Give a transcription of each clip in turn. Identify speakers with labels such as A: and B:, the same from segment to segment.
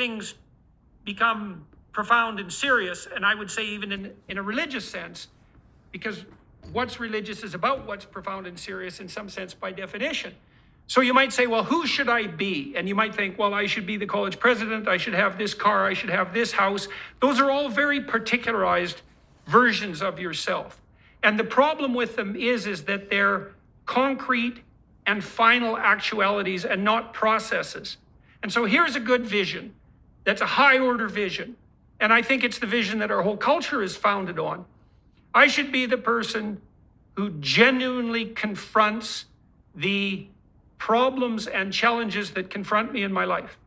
A: things become profound and serious, and I would say even in a religious sense, because what's religious is about what's profound and serious in some sense by definition. So you might say, well, who should I be? And you might think, well, I should be the college president, I should have this car, I should have this house. Those are all very particularized versions of yourself. And the problem with them is that they're concrete and final actualities and not processes. And so here's a good vision. That's a high order vision. And I think it's the vision that our whole culture is founded on. I should be the person who genuinely confronts the problems and challenges that confront me in my life.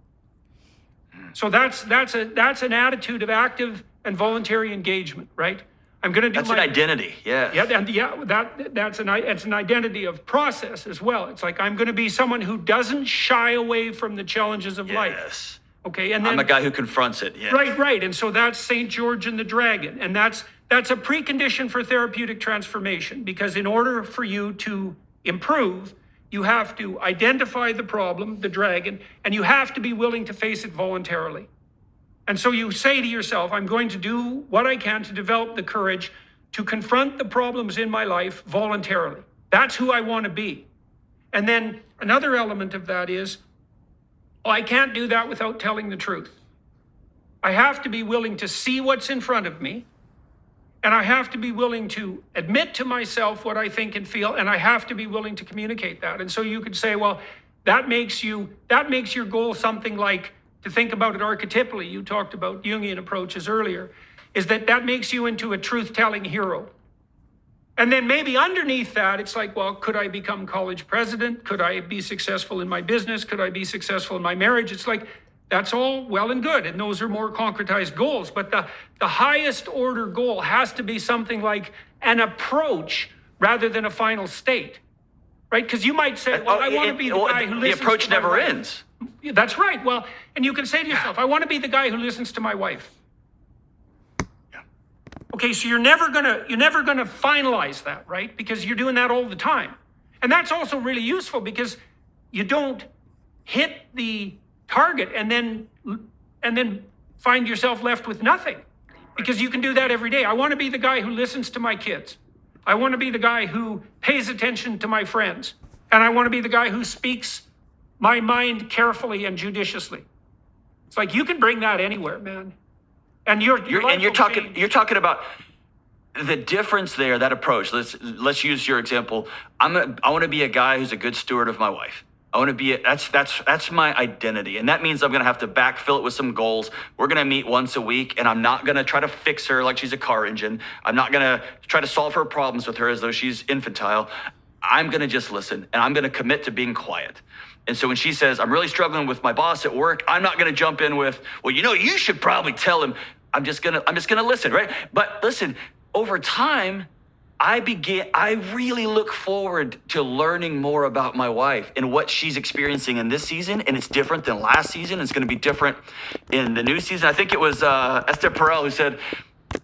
A: So that's an attitude of active and voluntary engagement, right? I'm going to do
B: that's an identity, yeah.
A: Yeah, and it's an identity of process as well. It's like I'm going to be someone who doesn't shy away from the challenges of life.
B: Yes.
A: Okay, and then
B: I'm a guy who confronts it. Yeah.
A: Right. And so that's St. George and the Dragon, and that's a precondition for therapeutic transformation, because in order for you to improve, you have to identify the problem, the dragon, and you have to be willing to face it voluntarily. And so you say to yourself, I'm going to do what I can to develop the courage to confront the problems in my life voluntarily. That's who I want to be. And then another element of that is, I can't do that without telling the truth. I have to be willing to see what's in front of me, and I have to be willing to admit to myself what I think and feel, and I have to be willing to communicate that. And so you could say, well, that makes your goal something like, to think about it archetypally, you talked about Jungian approaches earlier, is that makes you into a truth-telling hero. And then maybe underneath that, it's like, well, could I become college president? Could I be successful in my business? Could I be successful in my marriage? It's like, that's all well and good. And those are more concretized goals. But the highest order goal has to be something like an approach rather than a final state, right? Because you might say, well, I want to be the guy who listens to my wife.
B: The approach never ends.
A: That's right. Well, and you can say to yourself, I want to be the guy who listens to my wife. Okay, so you're never gonna finalize that, right? Because you're doing that all the time. And that's also really useful, because you don't hit the target and then find yourself left with nothing. Because you can do that every day. I want to be the guy who listens to my kids. I want to be the guy who pays attention to my friends. And I want to be the guy who speaks my mind carefully and judiciously. It's like, you can bring that anywhere, man. And you're
B: talking about the difference there, that approach. Let's use your example. I want to be a guy who's a good steward of my wife. I want to be that's my identity, and that means I'm going to have to backfill it with some goals. We're going to meet once a week, and I'm not going to try to fix her like she's a car engine. I'm not going to try to solve her problems with her as though she's infantile. I'm going to just listen, and I'm going to commit to being quiet. And so when she says, I'm really struggling with my boss at work, I'm not going to jump in with, well, you should probably tell him. I'm just going to listen, right? But listen, over time, I really look forward to learning more about my wife and what she's experiencing in this season. And it's different than last season. It's going to be different in the new season. I think it was Esther Perel who said,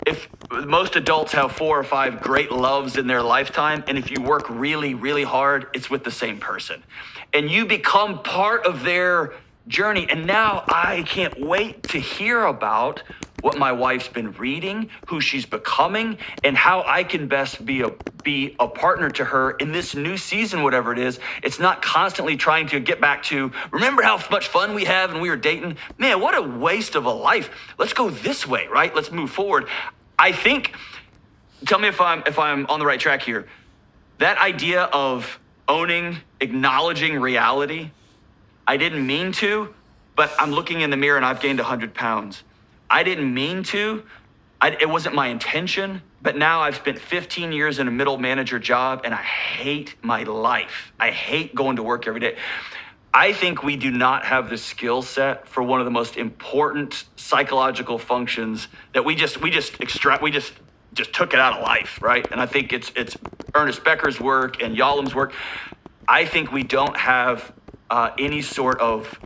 B: if most adults have 4 or 5 great loves in their lifetime, and if you work really, really hard, it's with the same person. And you become part of their journey. And now I can't wait to hear about what my wife's been reading, who she's becoming, and how I can best be a partner to her in this new season, whatever it is. It's not constantly trying to get back to, remember how much fun we have and we were dating? Man, what a waste of a life. Let's go this way, right? Let's move forward. I think, tell me if I'm on the right track here. That idea of owning, acknowledging reality, I didn't mean to, but I'm looking in the mirror and I've gained 100 pounds. I didn't mean to, it wasn't my intention, but now I've spent 15 years in a middle manager job and I hate my life. I hate going to work every day. I think we do not have the skill set for one of the most important psychological functions that we just took it out of life, right? And I think it's Ernest Becker's work and Yalom's work. I think we don't have any sort of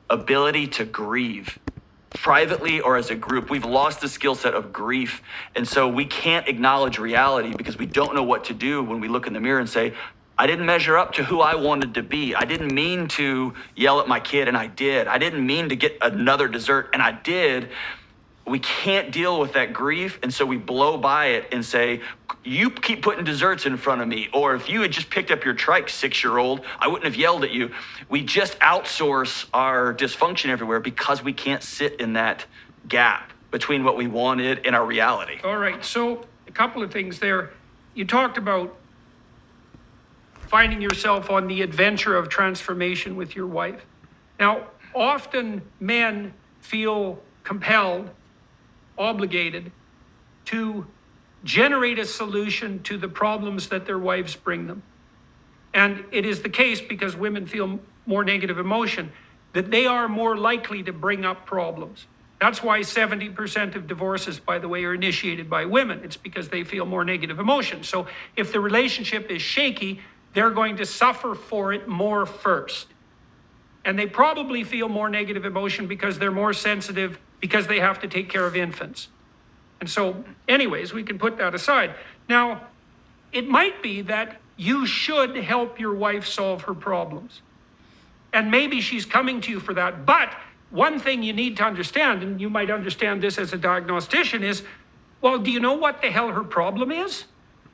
B: ability to grieve privately or as a group. We've lost the skill set of grief. And so we can't acknowledge reality because we don't know what to do when we look in the mirror and say, I didn't measure up to who I wanted to be. I didn't mean to yell at my kid, and I did. I didn't mean to get another dessert, and I did. We can't deal with that grief, and so we blow by it and say, you keep putting desserts in front of me, or if you had just picked up your trike, 6-year-old, I wouldn't have yelled at you. We just outsource our dysfunction everywhere because we can't sit in that gap between what we wanted and our reality.
A: All right, so a couple of things there. You talked about finding yourself on the adventure of transformation with your wife. Now, often men feel compelled, obligated to generate a solution to the problems that their wives bring them. And it is the case, because women feel more negative emotion, that they are more likely to bring up problems. That's why 70% of divorces, by the way, are initiated by women. It's because they feel more negative emotion. So if the relationship is shaky, they're going to suffer for it more first. And they probably feel more negative emotion because they're more sensitive, because they have to take care of infants. And so anyways, we can put that aside. Now, it might be that you should help your wife solve her problems. And maybe she's coming to you for that. But one thing you need to understand, and you might understand this as a diagnostician, is, well, do you know what the hell her problem is?